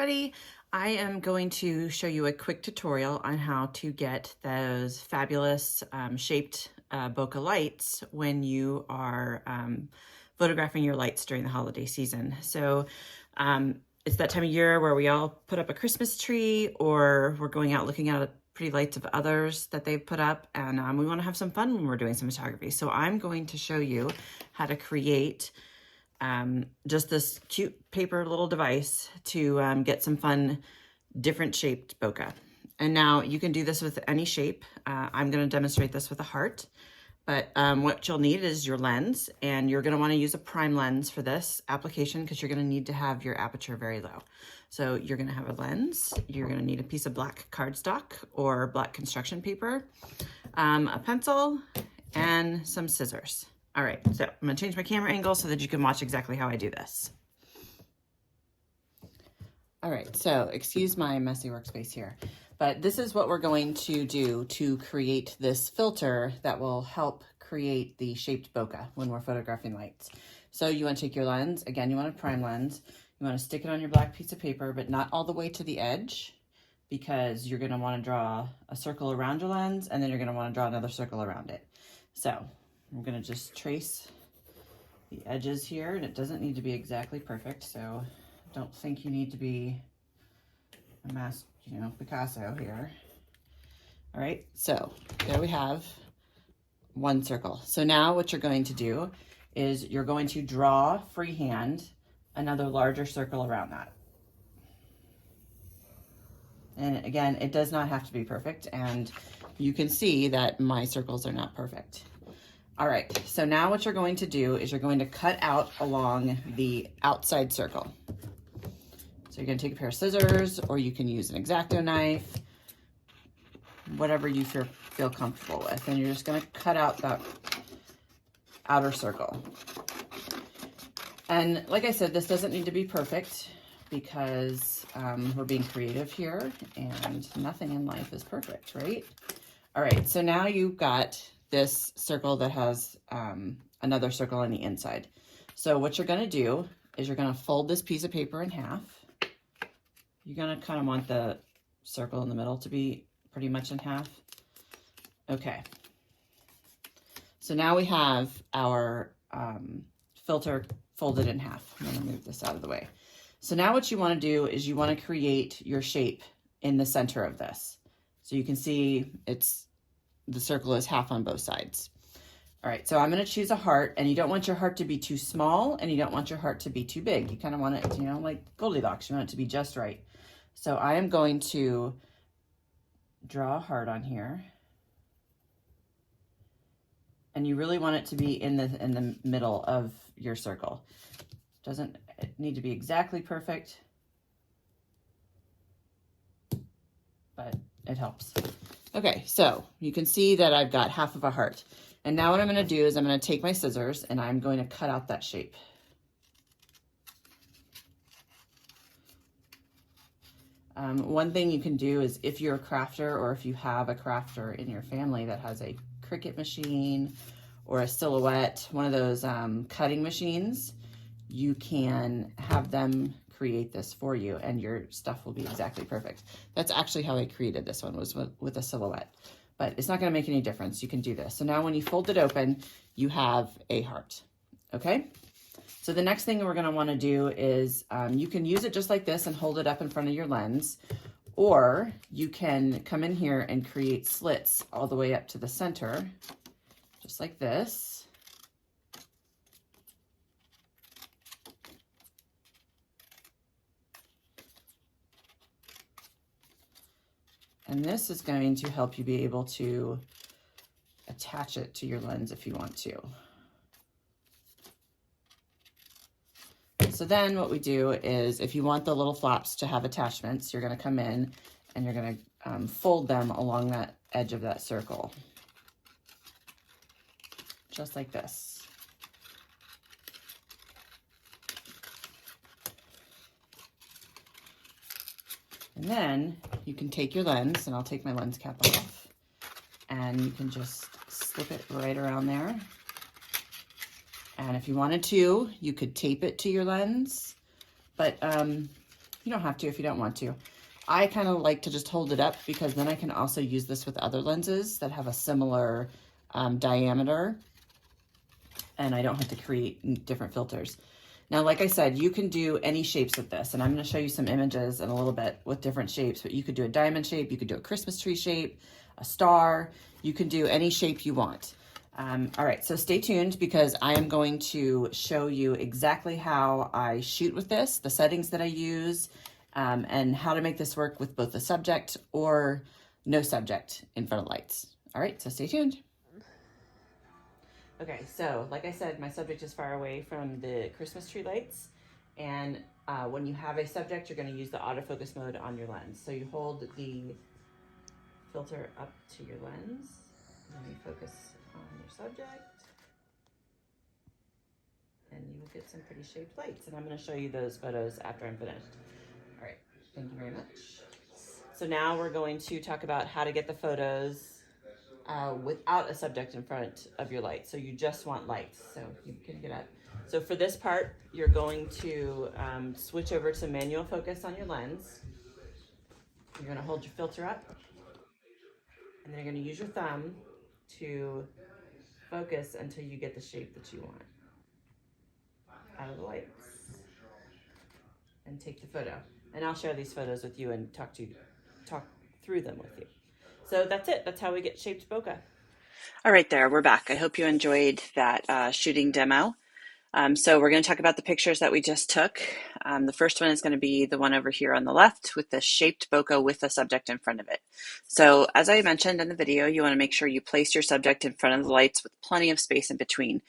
everybody. I am going to show you a quick tutorial on how to get those fabulous shaped bokeh lights when you are photographing your lights during the holiday season. So it's that time of year where we all put up a Christmas tree, or we're going out looking at pretty lights of others that they've put up, and we want to have some fun when we're doing some photography. So I'm going to show you how to create just this cute paper little device to get some fun, different shaped bokeh. And now you can do this with any shape. I'm going to demonstrate this with a heart, but what you'll need is your lens, and you're going to want to use a prime lens for this application because you're going to need to have your aperture very low. So you're going to have a lens, you're going to need a piece of black cardstock or black construction paper, a pencil, and some scissors. All right, so I'm gonna change my camera angle so that you can watch exactly how I do this. All right, so excuse my messy workspace here, but this is what we're going to do to create this filter that will help create the shaped bokeh when we're photographing lights. So you wanna take your lens, again, you want a prime lens, you wanna stick it on your black piece of paper, but not all the way to the edge, because you're gonna wanna draw a circle around your lens, and then you're gonna wanna draw another circle around it. So I'm gonna just trace the edges here, and it doesn't need to be exactly perfect, so don't think you need to be a Picasso here. All right, so there we have one circle. So now what you're going to do is you're going to draw freehand another larger circle around that. And again, it does not have to be perfect, and you can see that my circles are not perfect. All right, so now what you're going to do is you're going to cut out along the outside circle. So you're gonna take a pair of scissors, or you can use an X-Acto knife, whatever you feel comfortable with. And you're just gonna cut out that outer circle. And like I said, this doesn't need to be perfect because we're being creative here, and nothing in life is perfect, right? All right, so now you've got this circle that has another circle on the inside. So what you're gonna do is you're gonna fold this piece of paper in half. You're gonna kind of want the circle in the middle to be pretty much in half. Okay. So now we have our filter folded in half. I'm gonna move this out of the way. So now what you wanna do is you wanna create your shape in the center of this. So you can see the circle is half on both sides. All right, so I'm gonna choose a heart, and you don't want your heart to be too small, and you don't want your heart to be too big. You kind of want it, like Goldilocks, you want it to be just right. So I am going to draw a heart on here. And you really want it to be in the middle of your circle. Doesn't need to be exactly perfect, but it helps. Okay, so you can see that I've got half of a heart. And now what I'm gonna do is I'm gonna take my scissors and I'm going to cut out that shape. One thing you can do is, if you're a crafter, or if you have a crafter in your family that has a Cricut machine or a Silhouette, one of those cutting machines, you can have them create this for you, and your stuff will be exactly perfect. That's actually how I created this one, was with a Silhouette, but it's not gonna make any difference. You can do this. So now when you fold it open, you have a heart, okay? So the next thing we're gonna wanna do is, you can use it just like this and hold it up in front of your lens, or you can come in here and create slits all the way up to the center, just like this. And this is going to help you be able to attach it to your lens if you want to. So then what we do is, if you want the little flaps to have attachments, you're gonna come in and you're gonna fold them along that edge of that circle. Just like this. And then you can take your lens, and I'll take my lens cap off, and you can just slip it right around there. And if you wanted to, you could tape it to your lens, but You don't have to if you don't want to. I kind of like to just hold it up because then I can also use this with other lenses that have a similar diameter, and I don't have to create different filters. Now, like I said, you can do any shapes with this, and I'm going to show you some images in a little bit with different shapes, but you could do a diamond shape, you could do a Christmas tree shape, a star, you can do any shape you want. All right, so stay tuned because I am going to show you exactly how I shoot with this, the settings that I use, and how to make this work with both the subject or no subject in front of lights. All right, so stay tuned. Okay, so like I said, my subject is far away from the Christmas tree lights. And when you have a subject, you're going to use the autofocus mode on your lens. So you hold the filter up to your lens, and then you focus on your subject, and you will get some pretty shaped lights. And I'm going to show you those photos after I'm finished. All right, thank you very much. So now we're going to talk about how to get the photos without a subject in front of your light. So you just want lights. So you can get up. So for this part, you're going to switch over to manual focus on your lens. You're going to hold your filter up, and then you're going to use your thumb to focus until you get the shape that you want out of the lights, and take the photo. And I'll share these photos with you and talk through them with you. So that's it. That's how we get shaped bokeh. All right, there, we're back. I hope you enjoyed that shooting demo. So we're going to talk about the pictures that we just took. The first one is going to be the one over here on the left with the shaped bokeh with the subject in front of it. So as I mentioned in the video, you want to make sure you place your subject in front of the lights with plenty of space in between.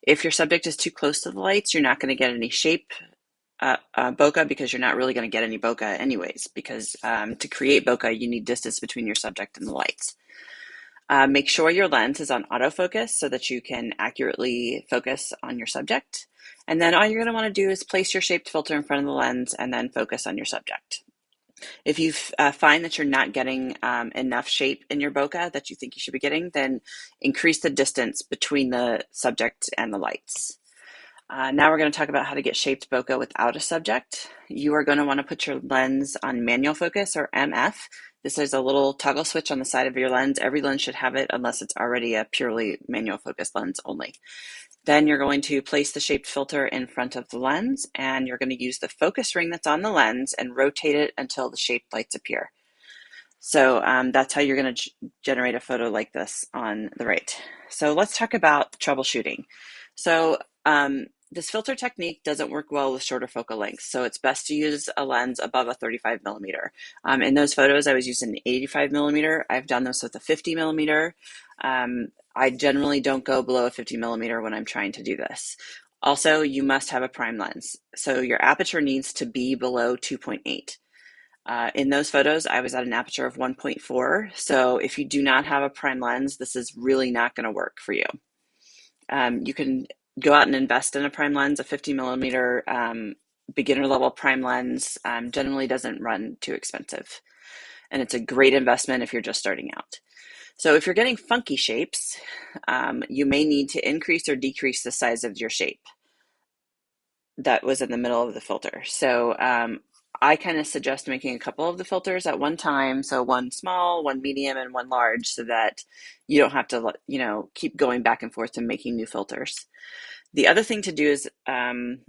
If your subject is too close to the lights, you're not going to get any shape bokeh because you're not really going to get any bokeh anyways, because to create bokeh, you need distance between your subject and the lights. Make sure your lens is on autofocus so that you can accurately focus on your subject. And then all you're going to want to do is place your shaped filter in front of the lens and then focus on your subject. If you find that you're not getting enough shape in your bokeh that you think you should be getting, then increase the distance between the subject and the lights. Now we're going to talk about how to get shaped bokeh without a subject. You are going to want to put your lens on manual focus, or MF. This is a little toggle switch on the side of your lens. Every lens should have it unless it's already a purely manual focus lens only. Then you're going to place the shaped filter in front of the lens, and you're going to use the focus ring that's on the lens and rotate it until the shaped lights appear. So that's how you're going to generate a photo like this on the right. So let's talk about troubleshooting. So this filter technique doesn't work well with shorter focal lengths, so it's best to use a lens above a 35 millimeter. In those photos, I was using an 85 millimeter. I've done this with a 50 millimeter. I generally don't go below a 50 millimeter when I'm trying to do this. Also, you must have a prime lens. So your aperture needs to be below 2.8. In those photos, I was at an aperture of 1.4. So if you do not have a prime lens, this is really not going to work for you. You can go out and invest in a prime lens. A 50 millimeter beginner level prime lens generally doesn't run too expensive. And it's a great investment if you're just starting out. So if you're getting funky shapes, you may need to increase or decrease the size of your shape that was in the middle of the filter. So I kind of suggest making a couple of the filters at one time. So one small, one medium, and one large, so that you don't have to, keep going back and forth and making new filters. The other thing to do is,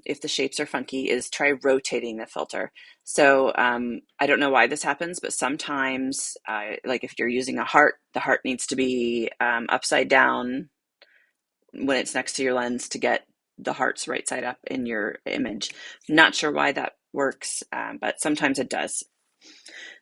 if the shapes are funky, is try rotating the filter. So I don't know why this happens, but sometimes, like if you're using a heart, the heart needs to be upside down when it's next to your lens to get the hearts right side up in your image. Not sure why that works, but sometimes it does.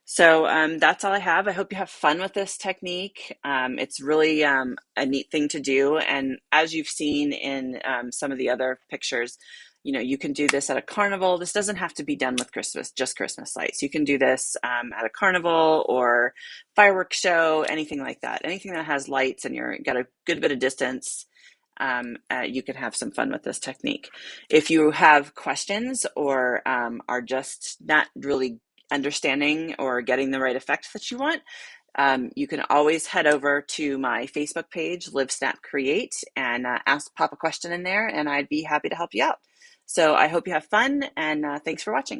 So that's all I have. I hope you have fun with this technique. It's really a neat thing to do. And as you've seen in some of the other pictures, you can do this at a carnival. This doesn't have to be done with just Christmas lights. You can do this at a carnival or fireworks show, anything like that. Anything that has lights and you're got a good bit of distance, you can have some fun with this technique. If you have questions or are just not really understanding or getting the right effect that you want, you can always head over to my Facebook page, Live Snap Create, and pop a question in there, and I'd be happy to help you out. So I hope you have fun, and thanks for watching.